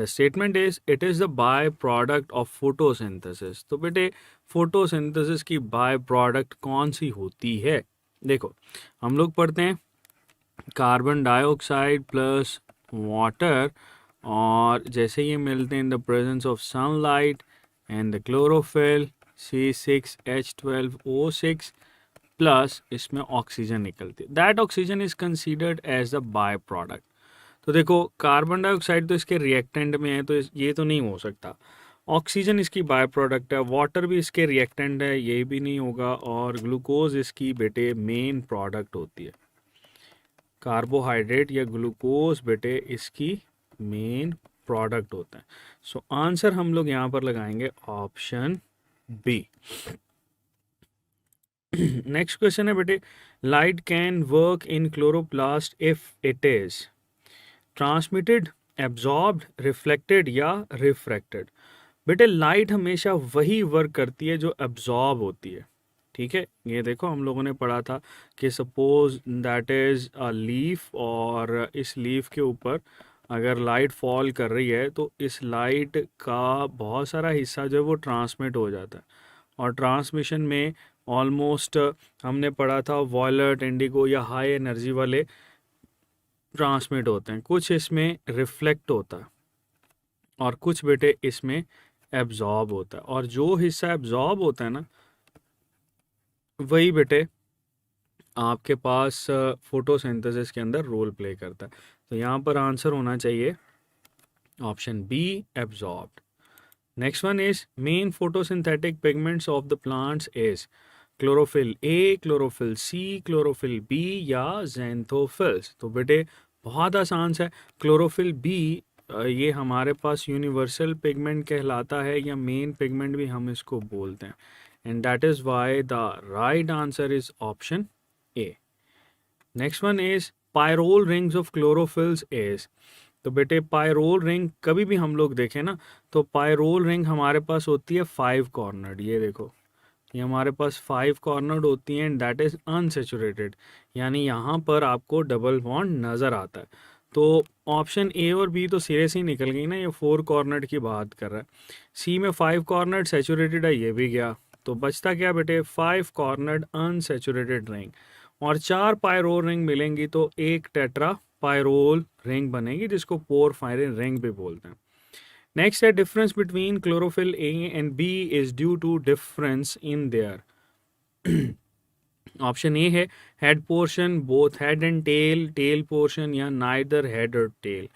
Statement is it is the by product of photosynthesis. तो बेटे photosynthesis की by product कौन सी होती है? देखो हम लोग पढ़ते हैं कार्बन डाइऑक्साइड प्लस वाटर, और जैसे ये मिलते हैं in the presence of sunlight and the chlorophyll C6H12O6 plus इसमें ऑक्सीजन निकलती है, that oxygen is considered as the by product. तो देखो कार्बन डाइऑक्साइड तो इसके रिएक्टेंट में है, तो ये तो नहीं हो सकता। ऑक्सीजन इसकी बाय प्रोडक्ट है, वाटर भी इसके रिएक्टेंट है, ये भी नहीं होगा, और ग्लूकोज इसकी बेटे मेन प्रोडक्ट होती है। कार्बोहाइड्रेट या ग्लूकोज बेटे इसकी मेन प्रोडक्ट होता है। सो आंसर हम लोग यहाँ पर लगाएंगे ऑप्शन बी। नेक्स्ट क्वेश्चन है बेटे, light can work in chloroplast if it is transmitted, absorbed, reflected या रिफ्रैक्टेड। बेटे लाइट हमेशा वही वर्क करती है जो एब्जॉर्ब होती है, ठीक है। ये देखो हम लोगों ने पढ़ा था कि suppose that is a leaf, और इस लीफ के ऊपर अगर लाइट फॉल कर रही है तो इस लाइट का बहुत सारा हिस्सा जो है वो ट्रांसमिट हो जाता है, और ट्रांसमिशन में ऑलमोस्ट हमने पढ़ा था वॉयलेट, इंडिगो या हाई एनर्जी वाले ट्रांसमिट होते हैं, कुछ इसमें रिफ्लेक्ट होता है और कुछ बेटे इसमें एब्जॉर्ब होता है, और जो हिस्सा एब्जॉर्ब होता है ना वही बेटे आपके पास फोटोसिंथेसिस के अंदर रोल प्ले करता है। तो यहाँ पर आंसर होना चाहिए option B, absorbed. Next one is main photosynthetic pigments of the plants is chlorophyll A, chlorophyll C, chlorophyll B या ज़ैंथोफिल्स। तो बेटे बहुत आसान है, क्लोरोफिल बी ये हमारे पास यूनिवर्सल पिगमेंट कहलाता है, या मेन पिगमेंट भी हम इसको बोलते हैं, and that is why the right answer is option A. Next one is pyrrole rings of chlorophylls is. तो बेटे पायरोल रिंग कभी भी हम लोग देखें ना तो पायरोल रिंग हमारे पास होती है 5 कॉर्नर्ड, ये देखो ये हमारे पास 5 कॉर्नर्ड होती हैं, एंड दैट इज अनसेचुरेटेड, यानी यहाँ पर आपको डबल बॉन्ड नज़र आता है। तो ऑप्शन ए और बी तो सिरे से ही निकल गई ना, ये 4 कॉर्नर्ड की बात कर रहा है। सी में 5 कॉर्नर्ड सेचुरेटेड है, ये भी गया, तो बचता क्या बेटे 5 कॉर्नर्ड अनसेचुरेटेड रिंग, और 4 पायरोल रिंग मिलेंगी तो एक टेट्रा पायरोल रिंग बनेगी, जिसको पोरफायरिन रिंग भी बोलते हैं। नेक्स्ट है difference between chlorophyll a and b is due to difference in their. Option a है head portion, both head and tail, tail portion, या नाइदर हेड और टेल।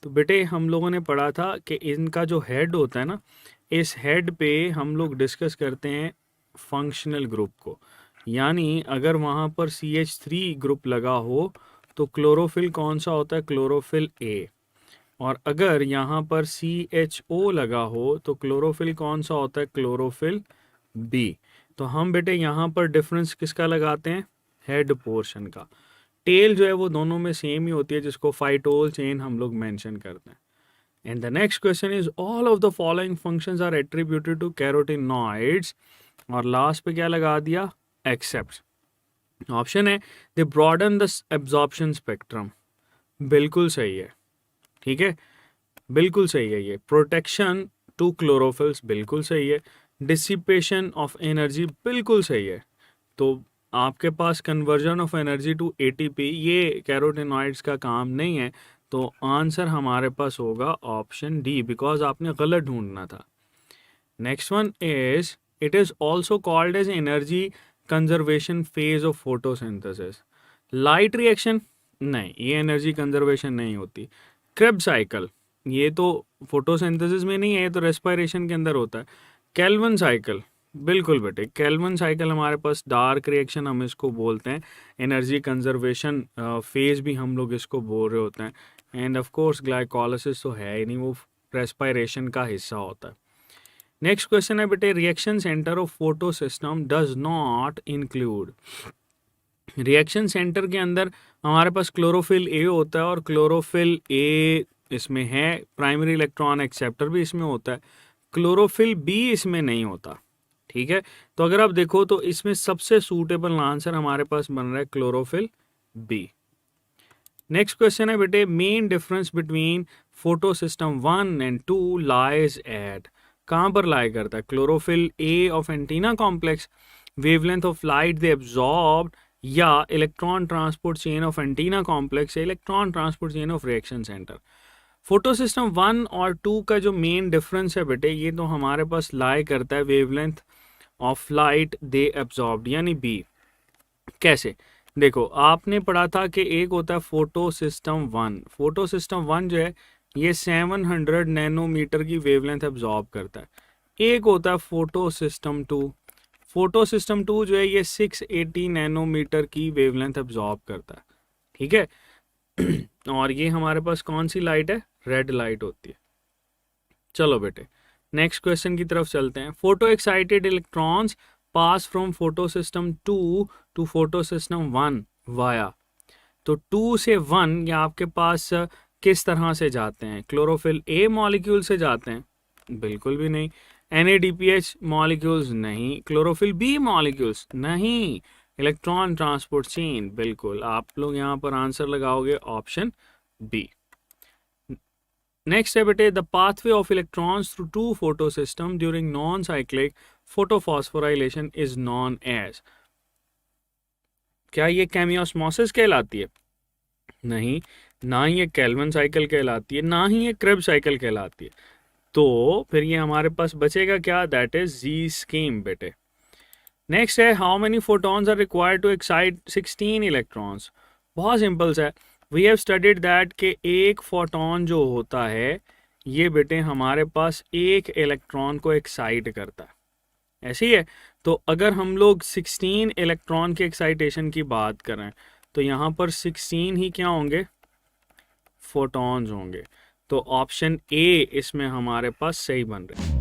तो बेटे हम लोगों ने पढ़ा था कि इनका जो हेड होता है ना, इस हेड पे हम लोग डिस्कस करते हैं फंक्शनल ग्रुप को, यानी अगर वहाँ पर CH3 ग्रुप लगा हो तो क्लोरोफिल कौन सा होता है, क्लोरोफिल ए, और अगर यहाँ पर CHO लगा हो तो क्लोरोफिल कौन सा होता है, क्लोरोफिल बी। तो हम बेटे यहाँ पर डिफरेंस किसका लगाते हैं, हेड पोर्शन का। टेल जो है वो दोनों में सेम ही होती है, जिसको फाइटोल चेन हम लोग मेंशन करते हैं। And the next question is all of the following functions are attributed to carotenoids, और लास्ट पे क्या लगा दिया, एक्सेप्ट। ऑप्शन है they broaden the absorption spectrum, बिल्कुल सही है, ठीक है, बिल्कुल सही है ये। प्रोटेक्शन टू क्लोरोफिल्स बिल्कुल सही है। डिसिपेशन ऑफ एनर्जी बिल्कुल सही है। तो आपके पास conversion of energy to ATP ये कैरोटीनॉइड्स का काम नहीं है, तो आंसर हमारे पास होगा ऑप्शन डी, बिकॉज आपने गलत ढूंढना था। Next one is it is also called as energy conservation phase of photosynthesis. Light reaction नहीं, ये एनर्जी कंजर्वेशन नहीं होती। क्रेब्स साइकिल ये तो फोटोसिंथेसिस में नहीं है, ये तो रेस्पिरेशन के अंदर होता है। केल्विन साइकिल बिल्कुल बेटे, केल्विन साइकिल हमारे पास डार्क रिएक्शन हम इसको बोलते हैं, एनर्जी कंजर्वेशन फेज भी हम लोग इसको बोल रहे होते हैं, एंड ऑफ कोर्स ग्लाइकोलाइसिस तो है ही नहीं, वो रेस्पिरेशन का हिस्सा होता है। नेक्स्ट क्वेश्चन है बेटे reaction centre of photo system does not include. Reaction centre के अंदर हमारे पास क्लोरोफिल ए होता है, और क्लोरोफिल ए इसमें है, प्राइमरी इलेक्ट्रॉन एक्सेप्टर भी इसमें होता है, क्लोरोफिल बी इसमें नहीं होता, ठीक है। तो अगर आप देखो तो इसमें सबसे सूटेबल आंसर हमारे पास बन रहा है क्लोरोफिल बी। नेक्स्ट क्वेश्चन है बेटे main difference between photo system 1 and 2 lies at, कहाँ पर लाई करता है? Chlorophyll a of antenna complex, wavelength of light they absorb, या electron transport chain of antenna complex, या electron transport chain of reaction centre. Photo system 1 और 2 का जो मेन डिफरेंस है बेटे, ये तो हमारे पास लाई करता है wavelength of light they absorb, यानी बी। कैसे? देखो, आपने पढ़ा था कि एक होता है फोटो सिस्टम 1। फोटो सिस्टम 1 जो है ये 700 नैनोमीटर की वेवलेंथ एब्जॉर्ब करता है। एक होता है फोटो सिस्टम 2। फोटो सिस्टम 2 जो है ये 680 नैनोमीटर की वेवलेंथ एब्जॉर्ब करता है, ठीक है। और ये हमारे पास कौन सी लाइट है? रेड लाइट होती है। चलो बेटे, नेक्स्ट क्वेश्चन की तरफ चलते हैं। Photo excited electrons pass from photo system 2 to photo system 1 via, तो 2 से 1 या आपके पास किस तरह से जाते हैं? क्लोरोफिल ए मॉलिक्यूल से जाते हैं? बिल्कुल भी नहीं। NADPH molecules? नहीं। Chlorophyll b molecules? नहीं। Electron transport chain? बिल्कुल। आप लोग यहाँ पर आंसर लगाओगे ऑप्शन बी। नेक्स्ट है बेटे, the pathway of electrons through two photo system during non cyclic photophosphorylation is known as, क्या ये केमियोस्मोसिस कहलाती है? नहीं। ना ही ये कैल्विन साइकिल कहलाती है, ना ही ये क्रेब्स साइकिल कहलाती है। तो फिर ये हमारे पास बचेगा क्या? दैट इज जी स्कीम बेटे। नेक्स्ट है, how many photons are required to excite 16 electrons? बहुत सिंपल सा है। वी हैव स्टडीड दैट कि एक फोटॉन जो होता है ये बेटे हमारे पास एक इलेक्ट्रॉन को एक्साइट करता है, ऐसे ही है। तो अगर हम लोग 16 इलेक्ट्रॉन के एक्साइटेशन की बात करें तो यहाँ पर 16 ही क्या होंगे? फोटॉन्स होंगे। तो ऑप्शन ए इसमें हमारे पास सही बन रहे हैं।